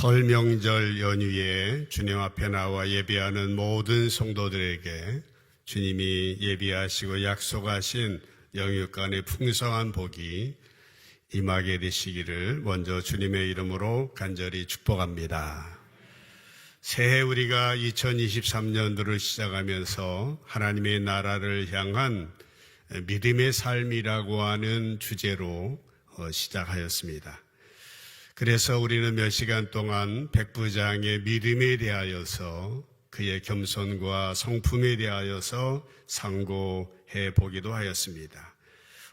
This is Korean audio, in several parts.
설 명절 연휴에 주님 앞에 나와 예배하는 모든 성도들에게 주님이 예비하시고 약속하신 영육간의 풍성한 복이 임하게 되시기를 먼저 주님의 이름으로 간절히 축복합니다. 새해 우리가 2023년도를 시작하면서 하나님의 나라를 향한 믿음의 삶이라고 하는 주제로 시작하였습니다. 그래서 우리는 몇 시간 동안 백부장의 믿음에 대하여서 그의 겸손과 성품에 대하여서 상고해 보기도 하였습니다.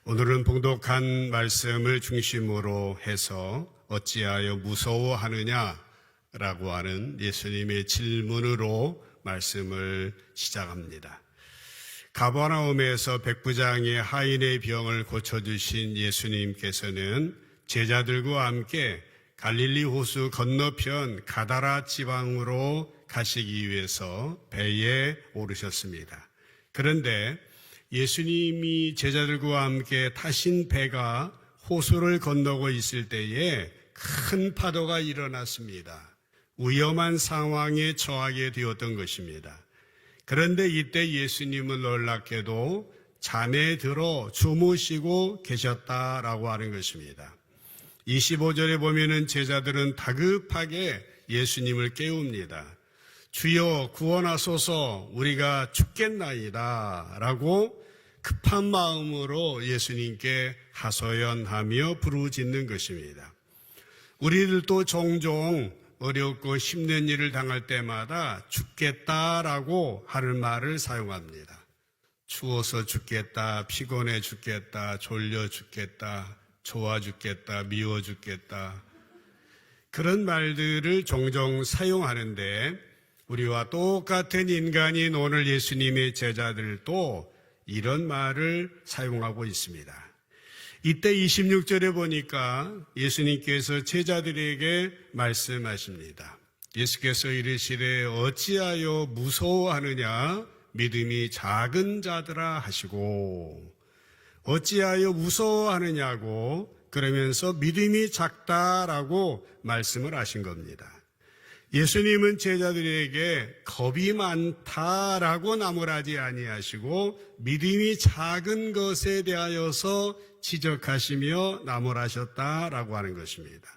오늘은 봉독한 말씀을 중심으로 해서 어찌하여 무서워하느냐라고 하는 예수님의 질문으로 말씀을 시작합니다. 가버나움에서 백부장의 하인의 병을 고쳐주신 예수님께서는 제자들과 함께 갈릴리 호수 건너편 가다라 지방으로 가시기 위해서 배에 오르셨습니다. 그런데 예수님이 제자들과 함께 타신 배가 호수를 건너고 있을 때에 큰 파도가 일어났습니다. 위험한 상황에 처하게 되었던 것입니다. 그런데 이때 예수님은 놀랍게도 잠에 들어 주무시고 계셨다라고 하는 것입니다. 25절에 보면은 제자들은 다급하게 예수님을 깨웁니다. 주여 구원하소서 우리가 죽겠나이다 라고 급한 마음으로 예수님께 하소연하며 부르짖는 것입니다. 우리들도 종종 어렵고 힘든 일을 당할 때마다 죽겠다라고 하는 말을 사용합니다. 추워서 죽겠다, 피곤해 죽겠다, 졸려 죽겠다, 좋아 죽겠다, 미워 죽겠다. 그런 말들을 종종 사용하는데 우리와 똑같은 인간인 오늘 예수님의 제자들도 이런 말을 사용하고 있습니다. 이때 26절에 보니까 예수님께서 제자들에게 말씀하십니다. 예수께서 이르시되 어찌하여 무서워하느냐 믿음이 작은 자들아 하시고, 어찌하여 무서워하느냐고 그러면서 믿음이 작다라고 말씀을 하신 겁니다. 예수님은 제자들에게 겁이 많다라고 나무라지 아니하시고 믿음이 작은 것에 대하여서 지적하시며 나무라셨다라고 하는 것입니다.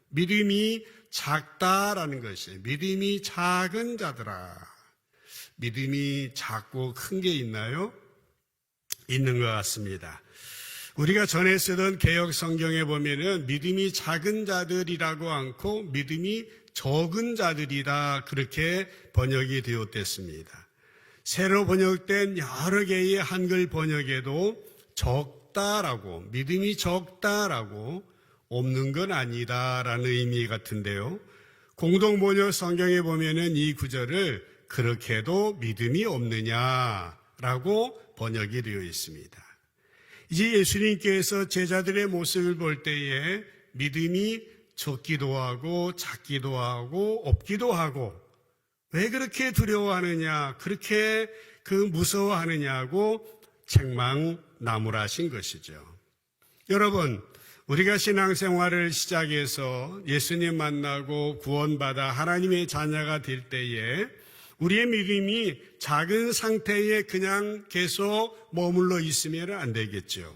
믿음이 작다라는 것이 믿음이 작은 자들아. 믿음이 작고 큰 게 있나요? 있는 것 같습니다. 우리가 전에 쓰던 개역 성경에 보면은 믿음이 작은 자들이라고 않고 믿음이 적은 자들이다 그렇게 번역이 되었댔습니다. 새로 번역된 여러 개의 한글 번역에도 적다라고 믿음이 적다라고 없는 건 아니다라는 의미 같은데요. 공동 번역 성경에 보면은 이 구절을 그렇게도 믿음이 없느냐라고 번역이 되어 있습니다. 이제 예수님께서 제자들의 모습을 볼 때에 믿음이 적기도 하고 작기도 하고 없기도 하고 왜 그렇게 두려워하느냐 그렇게 무서워하느냐고 책망 나무라신 것이죠. 여러분, 우리가 신앙생활을 시작해서 예수님 만나고 구원받아 하나님의 자녀가 될 때에 우리의 믿음이 작은 상태에 그냥 계속 머물러 있으면 안 되겠죠.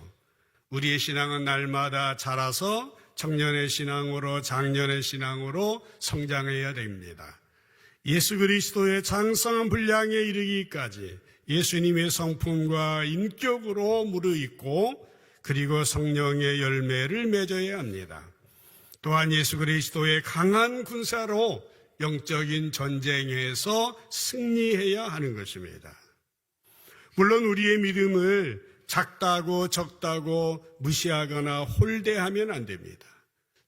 우리의 신앙은 날마다 자라서 청년의 신앙으로 장년의 신앙으로 성장해야 됩니다. 예수 그리스도의 장성한 분량에 이르기까지 예수님의 성품과 인격으로 무르익고 그리고 성령의 열매를 맺어야 합니다. 또한 예수 그리스도의 강한 군사로 영적인 전쟁에서 승리해야 하는 것입니다. 물론 우리의 믿음을 작다고 적다고 무시하거나 홀대하면 안 됩니다.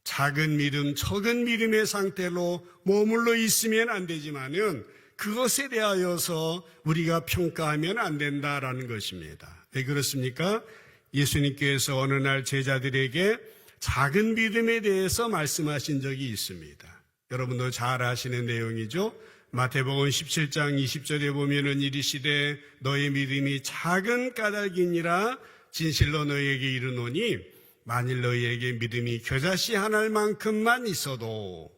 작은 믿음, 적은 믿음의 상태로 머물러 있으면 안 되지만은 그것에 대하여서 우리가 평가하면 안 된다라는 것입니다. 왜 그렇습니까? 예수님께서 어느 날 제자들에게 작은 믿음에 대해서 말씀하신 적이 있습니다. 여러분도 잘 아시는 내용이죠. 마태복음 17장 20절에 보면은 이르시되 너의 믿음이 작은 까닭이니라 진실로 너희에게 이르노니 만일 너희에게 믿음이 겨자씨 한 알만큼만 있어도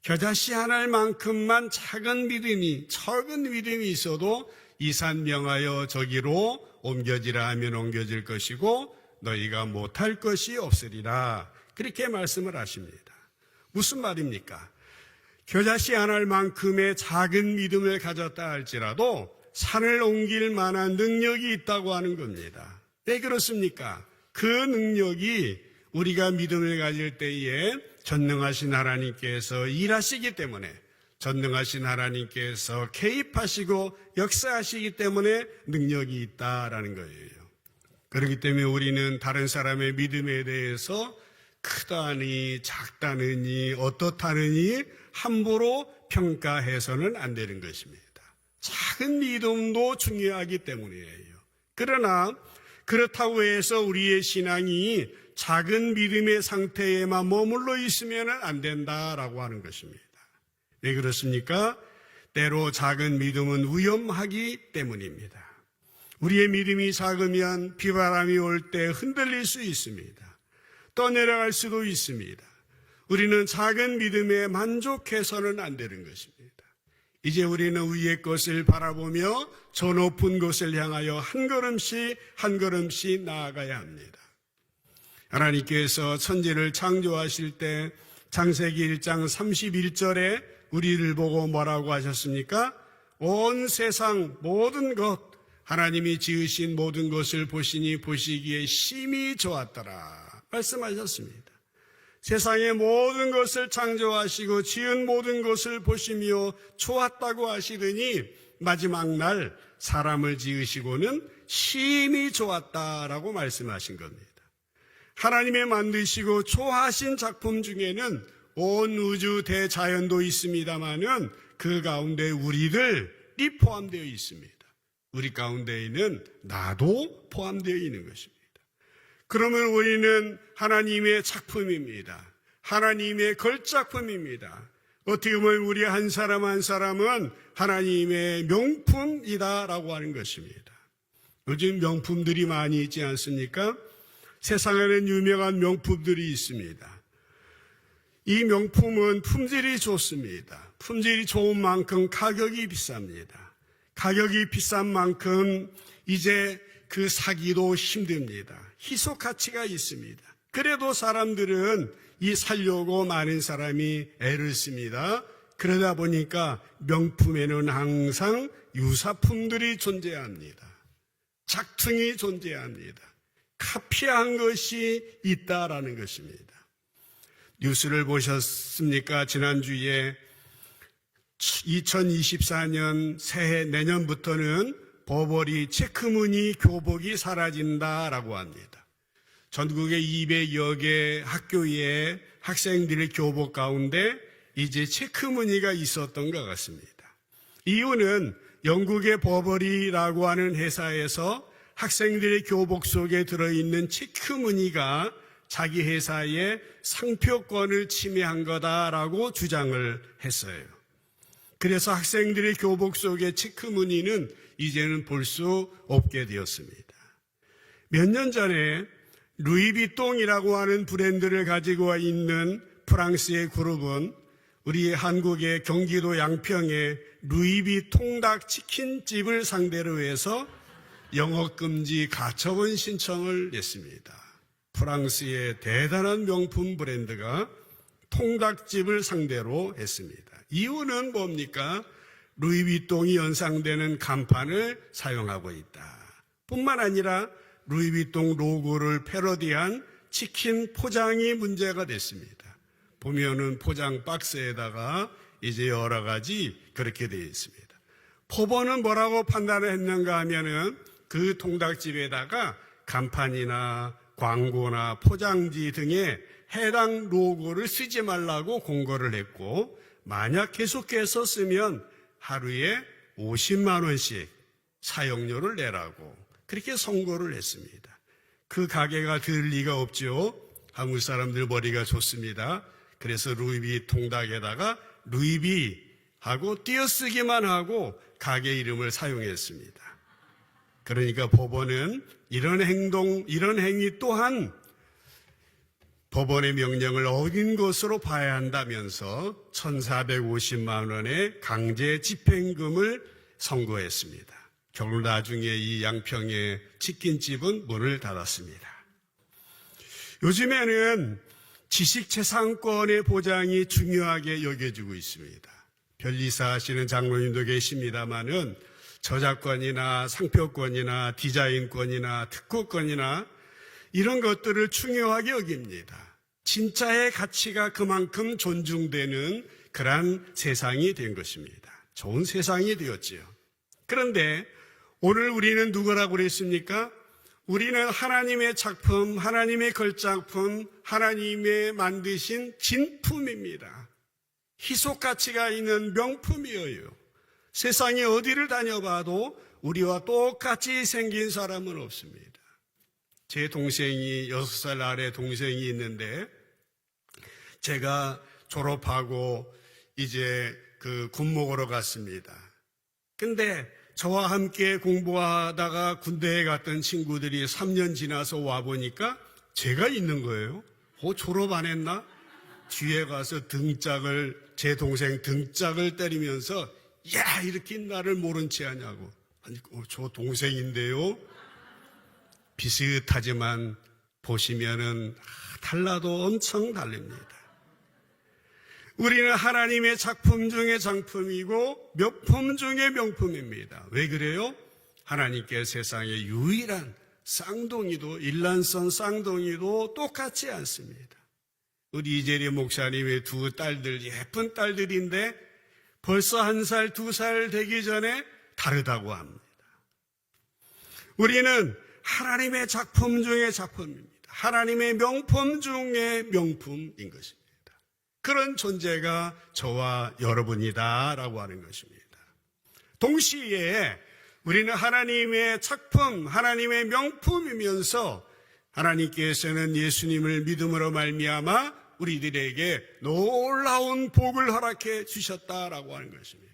겨자씨 하나만큼만 작은 믿음이 있어도 이 산 명하여 저기로 옮겨지라 하면 옮겨질 것이고 너희가 못할 것이 없으리라. 그렇게 말씀을 하십니다. 무슨 말입니까? 겨자씨 하나만큼의 작은 믿음을 가졌다 할지라도 산을 옮길 만한 능력이 있다고 하는 겁니다. 왜 그렇습니까? 그 능력이 우리가 믿음을 가질 때에 전능하신 하나님께서 일하시기 때문에, 전능하신 하나님께서 개입하시고 역사하시기 때문에 능력이 있다라는 거예요. 그렇기 때문에 우리는 다른 사람의 믿음에 대해서 크다니 작다느니 어떻다느니 함부로 평가해서는 안 되는 것입니다. 작은 믿음도 중요하기 때문이에요. 그러나 그렇다고 해서 우리의 신앙이 작은 믿음의 상태에만 머물러 있으면 안 된다라고 하는 것입니다. 왜 그렇습니까? 때로 작은 믿음은 위험하기 때문입니다. 우리의 믿음이 작으면 비바람이 올 때 흔들릴 수 있습니다. 떠내려갈 수도 있습니다. 우리는 작은 믿음에 만족해서는 안 되는 것입니다. 이제 우리는 위의 것을 바라보며 저 높은 곳을 향하여 한 걸음씩 나아가야 합니다. 하나님께서 천지를 창조하실 때 창세기 1장 31절에 우리를 보고 뭐라고 하셨습니까? 온 세상 모든 것, 하나님이 지으신 모든 것을 보시니 보시기에 심히 좋았더라 말씀하셨습니다. 세상의 모든 것을 창조하시고 지은 모든 것을 보시며 좋았다고 하시더니 마지막 날 사람을 지으시고는 심히 좋았다라고 말씀하신 겁니다. 하나님의 만드시고 좋아하신 작품 중에는 온 우주 대자연도 있습니다마는 그 가운데 우리들이 포함되어 있습니다. 우리 가운데에는 나도 포함되어 있는 것입니다. 그러면 우리는 하나님의 작품입니다. 하나님의 걸작품입니다. 어떻게 보면 우리 한 사람 한 사람은 하나님의 명품이다라고 하는 것입니다. 요즘 명품들이 많이 있지 않습니까? 세상에는 유명한 명품들이 있습니다. 이 명품은 품질이 좋습니다. 품질이 좋은 만큼 가격이 비쌉니다. 가격이 비싼 만큼 이제 그 사기도 힘듭니다. 희소 가치가 있습니다. 그래도 사람들은 이 살려고 많은 사람이 애를 씁니다. 그러다 보니까 명품에는 항상 유사품들이 존재합니다. 작퉁이 존재합니다. 카피한 것이 있다라는 것입니다. 뉴스를 보셨습니까? 지난주에 2024년 새해 내년부터는 버버리 체크무늬 교복이 사라진다라고 합니다. 전국의 200여 개 학교의 학생들의 교복 가운데 이제 체크무늬가 있었던 것 같습니다. 이유는 영국의 버버리라고 하는 회사에서 학생들의 교복 속에 들어있는 체크무늬가 자기 회사의 상표권을 침해한 거다라고 주장을 했어요. 그래서 학생들의 교복 속의 체크무늬는 이제는 볼 수 없게 되었습니다. 몇 년 전에 루이비통이라고 하는 브랜드를 가지고 있는 프랑스의 그룹은 우리 한국의 경기도 양평에 루이비통닭 치킨집을 상대로 해서 영업금지 가처분 신청을 냈습니다. 프랑스의 대단한 명품 브랜드가 통닭집을 상대로 했습니다. 이유는 뭡니까? 루이비통이 연상되는 간판을 사용하고 있다. 뿐만 아니라 루이비통 로고를 패러디한 치킨 포장이 문제가 됐습니다. 보면은 포장 박스에다가 이제 여러 가지 그렇게 되어 있습니다. 법원은 뭐라고 판단을 했는가 하면은 그 통닭집에다가 간판이나 광고나 포장지 등에 해당 로고를 쓰지 말라고 공고를 했고, 만약 계속해서 쓰면 하루에 50만 원씩 사용료를 내라고 그렇게 선고를 했습니다. 그 가게가 들 리가 없죠. 한국 사람들 머리가 좋습니다. 그래서 루이비 통닭에다가 루이비 하고 띄어쓰기만 하고 가게 이름을 사용했습니다. 그러니까 법원은 이런 행위 또한 법원의 명령을 어긴 것으로 봐야 한다면서 1,450만 원의 강제 집행금을 선고했습니다. 결국 나중에 이 양평의 치킨집은 문을 닫았습니다. 요즘에는 지식재산권의 보장이 중요하게 여겨지고 있습니다. 변리사 하시는 장로님도 계십니다마는 저작권이나 상표권이나 디자인권이나 특허권이나 이런 것들을 중요하게 여깁니다. 진짜의 가치가 그만큼 존중되는 그러한 세상이 된 것입니다. 좋은 세상이 되었지요. 그런데 오늘 우리는 누구라고 그랬습니까? 우리는 하나님의 작품, 하나님의 걸작품, 하나님의 만드신 진품입니다. 희속 가치가 있는 명품이에요. 세상에 어디를 다녀봐도 우리와 똑같이 생긴 사람은 없습니다. 제 동생이 6살 아래 동생이 있는데 제가 졸업하고 이제 군 먹으러 갔습니다. 근데 저와 함께 공부하다가 군대에 갔던 친구들이 3년 지나서 와보니까 제가 있는 거예요. 졸업 안 했나? 뒤에 가서 제 동생 등짝을 때리면서 야, 이렇게 나를 모른 체 하냐고. 아니, 저 동생인데요. 비슷하지만 보시면은 달라도 엄청 다릅니다. 우리는 하나님의 작품 중에 작품이고 명품 중에 명품입니다. 왜 그래요? 하나님께 세상의 유일한 쌍둥이도 일란성 쌍둥이도 똑같지 않습니다. 우리 이재리 목사님의 두 딸들 예쁜 딸들인데 벌써 1살, 2살 되기 전에 다르다고 합니다. 우리는 하나님의 작품 중에 작품입니다. 하나님의 명품 중에 명품인 것입니다. 그런 존재가 저와 여러분이다라고 하는 것입니다. 동시에 우리는 하나님의 작품, 하나님의 명품이면서 하나님께서는 예수님을 믿음으로 말미암아 우리들에게 놀라운 복을 허락해 주셨다라고 하는 것입니다.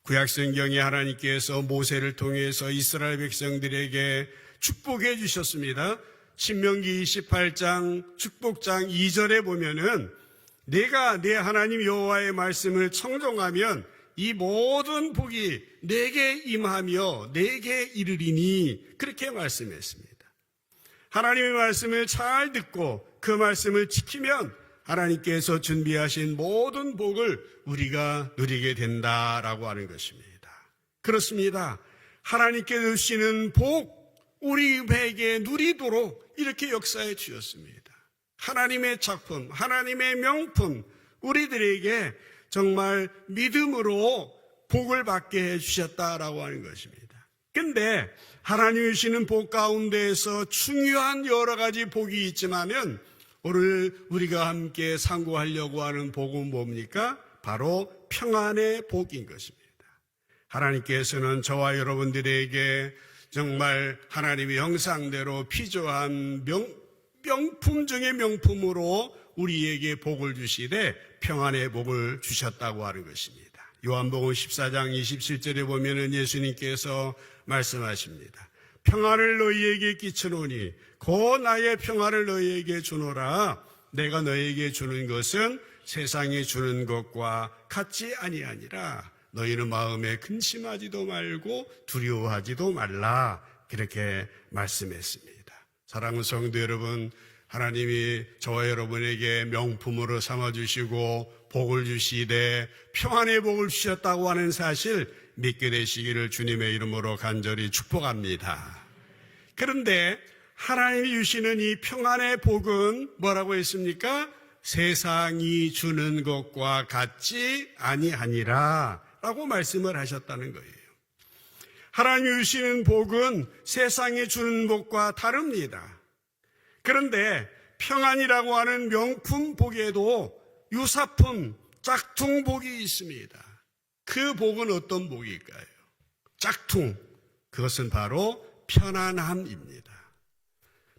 구약성경에 하나님께서 모세를 통해서 이스라엘 백성들에게 축복해 주셨습니다. 신명기 28장 축복장 2절에 보면은 내가 내 하나님 여호와의 말씀을 청종하면 이 모든 복이 내게 임하며 내게 이르리니 그렇게 말씀했습니다. 하나님의 말씀을 잘 듣고 그 말씀을 지키면 하나님께서 준비하신 모든 복을 우리가 누리게 된다라고 하는 것입니다. 그렇습니다. 하나님께 주시는 복 우리에게 누리도록 이렇게 역사해 주셨습니다. 하나님의 작품, 하나님의 명품 우리들에게 정말 믿음으로 복을 받게 해주셨다라고 하는 것입니다. 근데 하나님이 주시는 복 가운데에서 중요한 여러 가지 복이 있지만은 오늘 우리가 함께 상고하려고 하는 복은 뭡니까? 바로 평안의 복인 것입니다. 하나님께서는 저와 여러분들에게 정말 하나님의 형상대로 피조한 명품 중의 명품으로 우리에게 복을 주시되 평안의 복을 주셨다고 하는 것입니다. 요한복음 14장 27절에 보면은 예수님께서 말씀하십니다. 평안을 너희에게 끼쳐노니 곧 나의 평안을 너희에게 주노라. 내가 너희에게 주는 것은 세상이 주는 것과 같지 아니하니라. 너희는 마음에 근심하지도 말고 두려워하지도 말라. 그렇게 말씀했습니다. 사랑하는 성도 여러분, 하나님이 저와 여러분에게 명품으로 삼아주시고 복을 주시되 평안의 복을 주셨다고 하는 사실 믿게 되시기를 주님의 이름으로 간절히 축복합니다. 그런데 하나님이 주시는 이 평안의 복은 뭐라고 했습니까? 세상이 주는 것과 같지 아니하니라 라고 말씀을 하셨다는 거예요. 하나님이 주시는 복은 세상이 주는 복과 다릅니다. 그런데 평안이라고 하는 명품 복에도 유사품, 짝퉁 복이 있습니다. 그 복은 어떤 복일까요? 짝퉁, 그것은 바로 편안함입니다.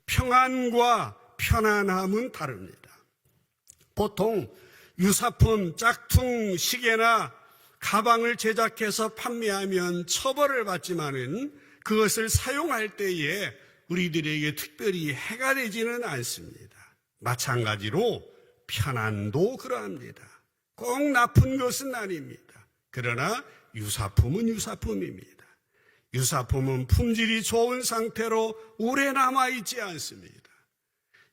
평안과 편안함은 다릅니다. 보통 유사품, 짝퉁, 시계나 가방을 제작해서 판매하면 처벌을 받지만은 그것을 사용할 때에 우리들에게 특별히 해가 되지는 않습니다. 마찬가지로 편안도 그러합니다. 꼭 나쁜 것은 아닙니다. 그러나 유사품은 유사품입니다. 유사품은 품질이 좋은 상태로 오래 남아있지 않습니다.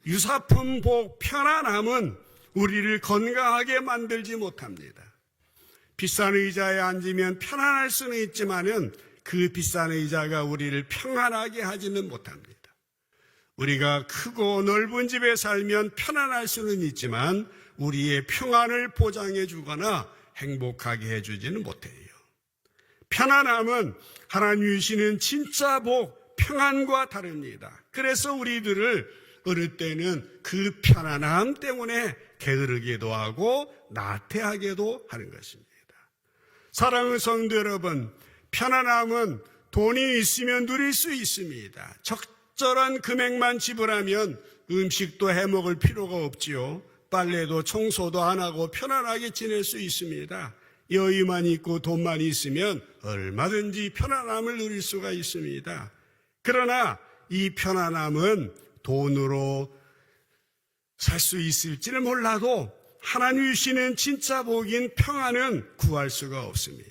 유사품 복 편안함은 우리를 건강하게 만들지 못합니다. 비싼 의자에 앉으면 편안할 수는 있지만은 그 비싼 의자가 우리를 평안하게 하지는 못합니다. 우리가 크고 넓은 집에 살면 편안할 수는 있지만 우리의 평안을 보장해 주거나 행복하게 해주지는 못해요. 편안함은 하나님이 주시는 진짜 복, 평안과 다릅니다. 그래서 우리들을 어릴 때는 그 편안함 때문에 게으르기도 하고 나태하게도 하는 것입니다. 사랑하는 성도 여러분, 편안함은 돈이 있으면 누릴 수 있습니다. 적절한 금액만 지불하면 음식도 해 먹을 필요가 없지요. 빨래도 청소도 안 하고 편안하게 지낼 수 있습니다. 여유만 있고 돈만 있으면 얼마든지 편안함을 누릴 수가 있습니다. 그러나 이 편안함은 돈으로 살 수 있을지는 몰라도 하나님 주시는 진짜 복인 평안은 구할 수가 없습니다.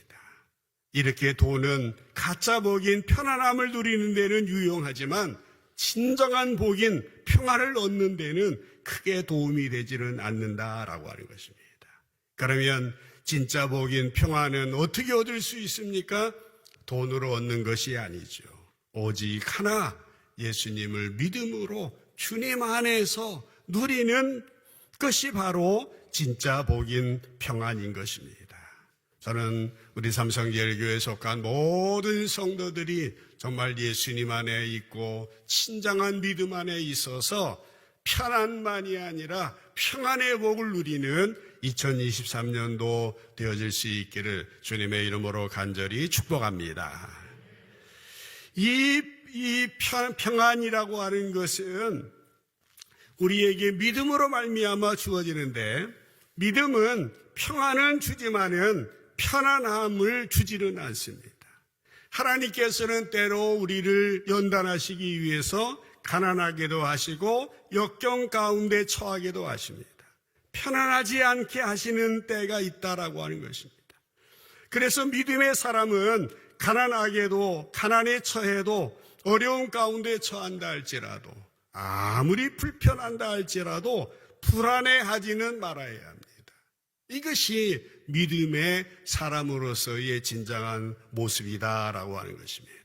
이렇게 돈은 가짜 복인 편안함을 누리는 데는 유용하지만 진정한 복인 평안을 얻는 데는 크게 도움이 되지는 않는다라고 하는 것입니다. 그러면 진짜 복인 평안은 어떻게 얻을 수 있습니까? 돈으로 얻는 것이 아니죠. 오직 하나, 예수님을 믿음으로 주님 안에서 누리는 것이 바로 진짜 복인 평안인 것입니다. 저는 우리 삼성제일교회에 속한 모든 성도들이 정말 예수님 안에 있고 친정한 믿음 안에 있어서 편안만이 아니라 평안의 복을 누리는 2023년도 되어질 수 있기를 주님의 이름으로 간절히 축복합니다. 이 평안이라고 하는 것은 우리에게 믿음으로 말미암아 주어지는데, 믿음은 평안은 주지만은 편안함을 주지는 않습니다. 하나님께서는 때로 우리를 연단하시기 위해서 가난하게도 하시고 역경 가운데 처하게도 하십니다. 편안하지 않게 하시는 때가 있다라고 하는 것입니다. 그래서 믿음의 사람은 가난하게도, 가난에 처해도, 어려운 가운데 처한다 할지라도, 아무리 불편한다 할지라도 불안해하지는 말아야 합니다. 이것이 믿음의 사람으로서의 진정한 모습이다라고 하는 것입니다.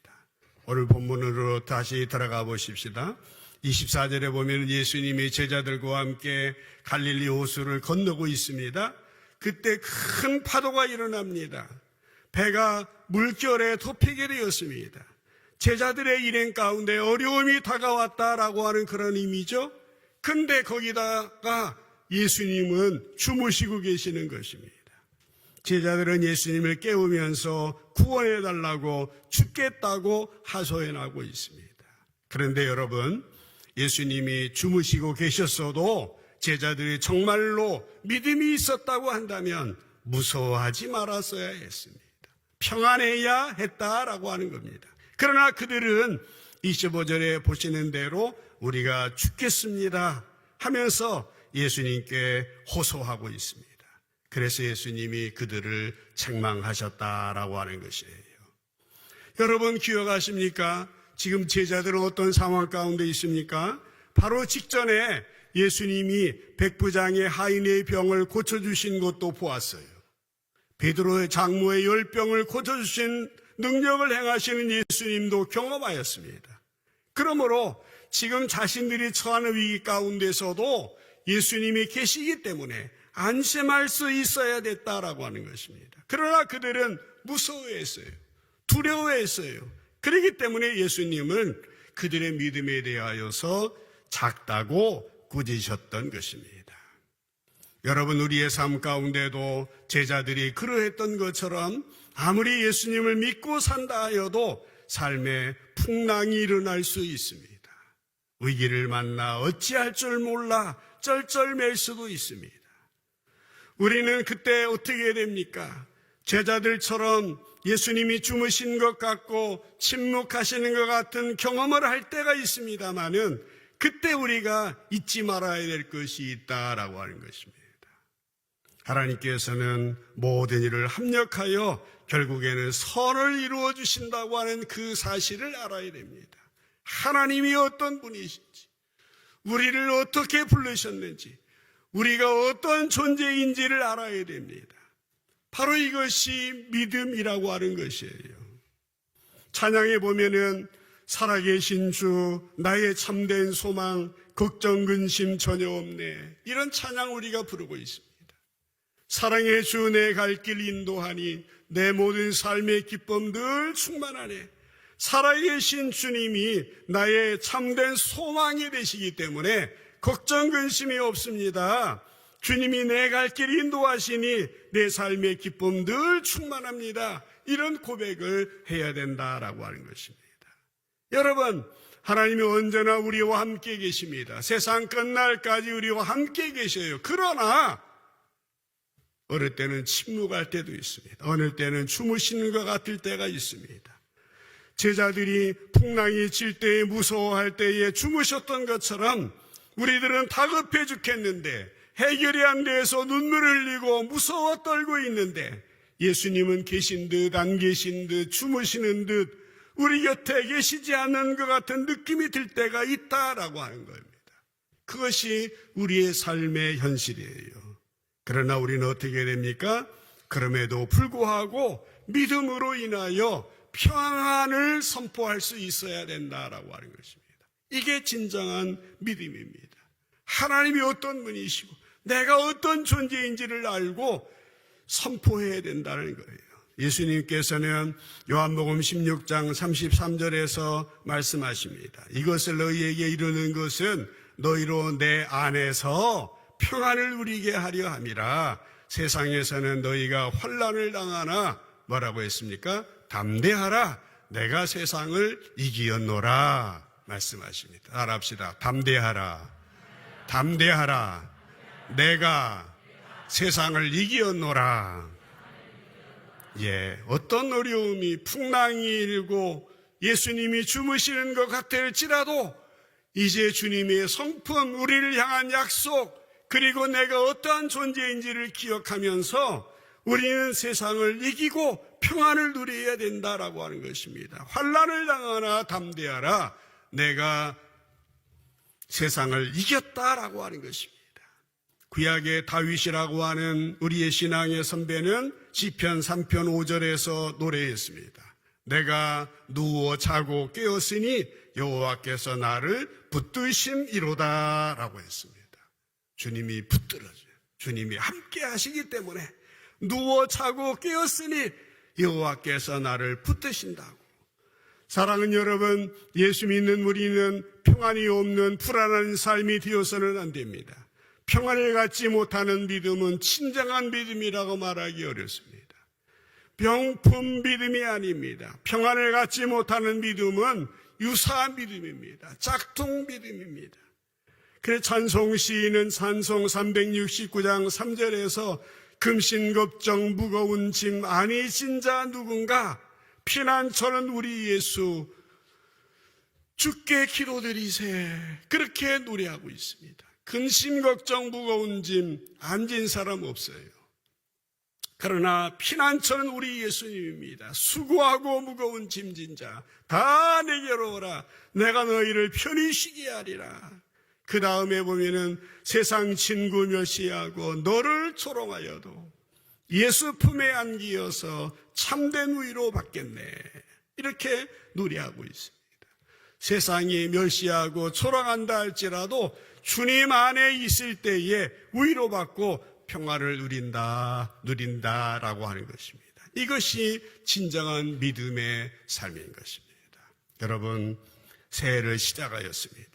오늘 본문으로 다시 들어가 보십시다. 24절에 보면 예수님이 제자들과 함께 갈릴리 호수를 건너고 있습니다. 그때 큰 파도가 일어납니다. 배가 물결에 덮이게 되었습니다. 제자들의 일행 가운데 어려움이 다가왔다라고 하는 그런 의미죠. 근데 거기다가 예수님은 주무시고 계시는 것입니다. 제자들은 예수님을 깨우면서 구원해달라고 죽겠다고 하소연하고 있습니다. 그런데 여러분, 예수님이 주무시고 계셨어도 제자들이 정말로 믿음이 있었다고 한다면 무서워하지 말았어야 했습니다. 평안해야 했다라고 하는 겁니다. 그러나 그들은 25절에 보시는 대로 우리가 죽겠습니다 하면서 예수님께 호소하고 있습니다. 그래서 예수님이 그들을 책망하셨다라고 하는 것이에요. 여러분 기억하십니까? 지금 제자들은 어떤 상황 가운데 있습니까? 바로 직전에 예수님이 백부장의 하인의 병을 고쳐주신 것도 보았어요. 베드로의 장모의 열병을 고쳐주신 능력을 행하시는 예수님도 경험하였습니다. 그러므로 지금 자신들이 처하는 위기 가운데서도 예수님이 계시기 때문에 안심할 수 있어야 됐다라고 하는 것입니다. 그러나 그들은 무서워했어요. 두려워했어요. 그렇기 때문에 예수님은 그들의 믿음에 대하여서 작다고 꾸짖으셨던 것입니다. 여러분, 우리의 삶 가운데도 제자들이 그러했던 것처럼 아무리 예수님을 믿고 산다 하여도 삶에 풍랑이 일어날 수 있습니다. 위기를 만나 어찌할 줄 몰라 쩔쩔맬 수도 있습니다. 우리는 그때 어떻게 해야 됩니까? 제자들처럼 예수님이 주무신 것 같고 침묵하시는 것 같은 경험을 할 때가 있습니다만은 그때 우리가 잊지 말아야 될 것이 있다라고 하는 것입니다. 하나님께서는 모든 일을 합력하여 결국에는 선을 이루어 주신다고 하는 그 사실을 알아야 됩니다. 하나님이 어떤 분이신지, 우리를 어떻게 부르셨는지, 우리가 어떤 존재인지를 알아야 됩니다. 바로 이것이 믿음이라고 하는 것이에요. 찬양에 보면은 살아계신 주, 나의 참된 소망, 걱정 근심 전혀 없네, 이런 찬양 우리가 부르고 있습니다. 사랑의 주, 내 갈 길 인도하니 내 모든 삶의 기쁨 늘 충만하네. 살아계신 주님이 나의 참된 소망이 되시기 때문에 걱정 근심이 없습니다. 주님이 내 갈 길 인도하시니 내 삶의 기쁨 늘 충만합니다. 이런 고백을 해야 된다라고 하는 것입니다. 여러분, 하나님이 언제나 우리와 함께 계십니다. 세상 끝날까지 우리와 함께 계셔요. 그러나 어느 때는 침묵할 때도 있습니다. 어느 때는 주무시는 것 같을 때가 있습니다. 제자들이 풍랑이 칠 때에 무서워할 때에 주무셨던 것처럼 우리들은 다급해 죽겠는데, 해결이 안 돼서 눈물을 흘리고 무서워 떨고 있는데, 예수님은 계신 듯 안 계신 듯 주무시는 듯 우리 곁에 계시지 않는 것 같은 느낌이 들 때가 있다라고 하는 겁니다. 그것이 우리의 삶의 현실이에요. 그러나 우리는 어떻게 됩니까? 그럼에도 불구하고 믿음으로 인하여 평안을 선포할 수 있어야 된다라고 하는 것입니다. 이게 진정한 믿음입니다. 하나님이 어떤 분이시고 내가 어떤 존재인지를 알고 선포해야 된다는 거예요. 예수님께서는 요한복음 16장 33절에서 말씀하십니다. 이것을 너희에게 이루는 것은 너희로 내 안에서 평안을 누리게 하려 함이라. 세상에서는 너희가 환난을 당하나 뭐라고 했습니까? 담대하라, 내가 세상을 이기었노라 말씀하십니다. 따라합시다. 담대하라, 담대하라, 내가 세상을 이기었노라. 예, 어떤 어려움이 풍랑이 일고 예수님이 주무시는 것 같을지라도 이제 주님의 성품, 우리를 향한 약속, 그리고 내가 어떠한 존재인지를 기억하면서 우리는 세상을 이기고 평안을 누려야 된다라고 하는 것입니다. 환난을 당하나 담대하라, 내가 세상을 이겼다라고 하는 것입니다. 구약의 다윗이라고 하는 우리의 신앙의 선배는 시편 3편 5절에서 노래했습니다. 내가 누워 자고 깨었으니 여호와께서 나를 붙드심이로다 라고 했습니다. 주님이 붙들어줘요. 주님이 함께 하시기 때문에 누워 자고 깨었으니 여호와께서 나를 붙드신다고. 사랑하는 여러분, 예수 믿는 우리는 평안이 없는 불안한 삶이 되어서는 안 됩니다. 평안을 갖지 못하는 믿음은 진정한 믿음이라고 말하기 어렵습니다. 병품 믿음이 아닙니다. 평안을 갖지 못하는 믿음은 유사 믿음입니다. 짝퉁 믿음입니다. 그래서 찬송 시인은 찬송 369장 3절에서 금신 걱정 무거운 짐 아니 진자 누군가 피난처는 우리 예수 주께 기도드리세, 그렇게 노래하고 있습니다. 근심 걱정 무거운 짐 안 진 사람 없어요. 그러나 피난처는 우리 예수님입니다. 수고하고 무거운 짐진 자 다 내게로 오라, 내가 너희를 편히 쉬게 하리라. 그 다음에 보면은 세상 친구 멸시하고 너를 조롱하여도 예수 품에 안기어서 참된 위로 받겠네, 이렇게 노래하고 있습니다. 세상이 멸시하고 조롱한다 할지라도 주님 안에 있을 때에 위로받고 평화를 누린다라고 하는 것입니다. 이것이 진정한 믿음의 삶인 것입니다. 여러분, 새해를 시작하였습니다.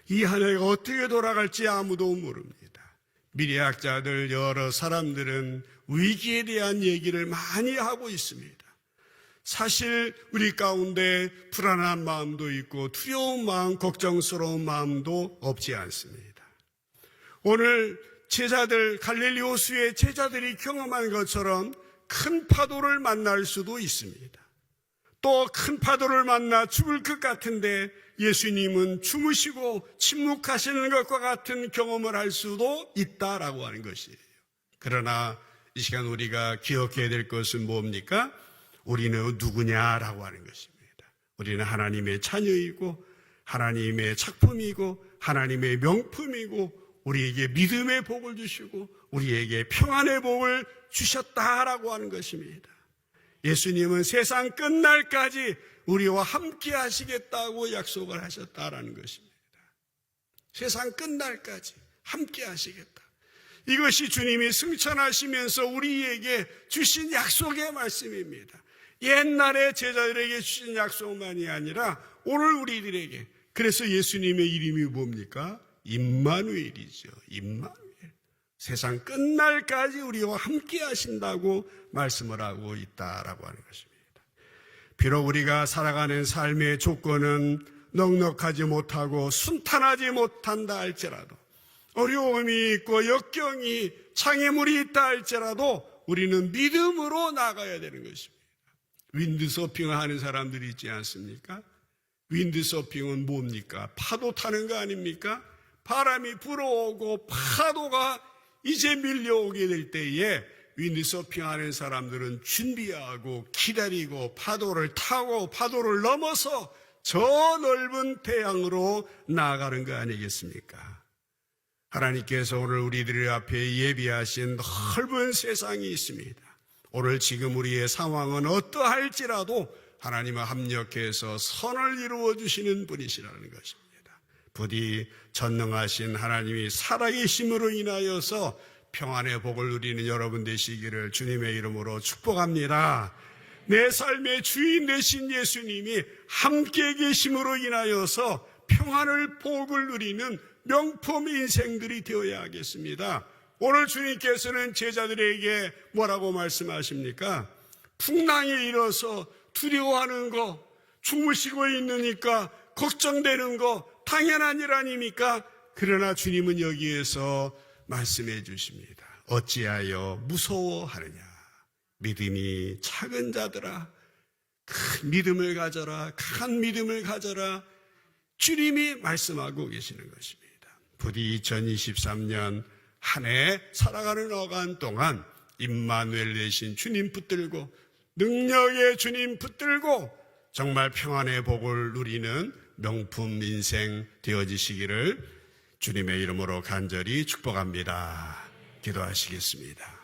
이 한 해가 어떻게 돌아갈지 아무도 모릅니다. 미래학자들 여러 사람들은 위기에 대한 얘기를 많이 하고 있습니다. 사실 우리 가운데 불안한 마음도 있고 두려운 마음, 걱정스러운 마음도 없지 않습니다. 오늘 제자들, 갈릴리 호수의 제자들이 경험한 것처럼 큰 파도를 만날 수도 있습니다. 또 큰 파도를 만나 죽을 것 같은데 예수님은 주무시고 침묵하시는 것과 같은 경험을 할 수도 있다라고 하는 것이에요. 그러나 이 시간 우리가 기억해야 될 것은 뭡니까? 우리는 누구냐라고 하는 것입니다. 우리는 하나님의 자녀이고 하나님의 작품이고 하나님의 명품이고 우리에게 믿음의 복을 주시고 우리에게 평안의 복을 주셨다라고 하는 것입니다. 예수님은 세상 끝날까지 우리와 함께 하시겠다고 약속을 하셨다라는 것입니다. 세상 끝날까지 함께 하시겠다. 이것이 주님이 승천하시면서 우리에게 주신 약속의 말씀입니다. 옛날에 제자들에게 주신 약속만이 아니라 오늘 우리들에게, 그래서 예수님의 이름이 뭡니까? 임마누엘이죠. 임마누엘. 세상 끝날까지 우리와 함께 하신다고 말씀을 하고 있다라고 하는 것입니다. 비록 우리가 살아가는 삶의 조건은 넉넉하지 못하고 순탄하지 못한다 할지라도, 어려움이 있고 역경이 장애물이 있다 할지라도 우리는 믿음으로 나가야 되는 것입니다. 윈드서핑을 하는 사람들이 있지 않습니까? 윈드서핑은 뭡니까? 파도 타는 거 아닙니까? 바람이 불어오고 파도가 이제 밀려오게 될 때에 윈드서핑하는 사람들은 준비하고 기다리고 파도를 타고 파도를 넘어서 저 넓은 태양으로 나아가는 거 아니겠습니까? 하나님께서 오늘 우리들 앞에 예비하신 넓은 세상이 있습니다. 오늘 지금 우리의 상황은 어떠할지라도 하나님과 합력해서 선을 이루어 주시는 분이시라는 것입니다. 부디 전능하신 하나님이 살아계심으로 인하여서 평안의 복을 누리는 여러분 되시기를 주님의 이름으로 축복합니다. 내 삶의 주인 되신 예수님이 함께 계심으로 인하여서 평안을 복을 누리는 명품 인생들이 되어야 하겠습니다. 오늘 주님께서는 제자들에게 뭐라고 말씀하십니까? 풍랑이 일어서 두려워하는 거, 주무시고 있으니까 걱정되는 거 당연한 일 아닙니까? 그러나 주님은 여기에서 말씀해 주십니다. 어찌하여 무서워하느냐? 믿음이 작은 자들아, 큰 믿음을 가져라, 강한 믿음을 가져라. 주님이 말씀하고 계시는 것입니다. 부디 2023년 한 해 살아가는 어간 동안 임마누엘 되신 주님 붙들고 능력의 주님 붙들고 정말 평안의 복을 누리는 명품 인생 되어지시기를 주님의 이름으로 간절히 축복합니다. 기도하시겠습니다.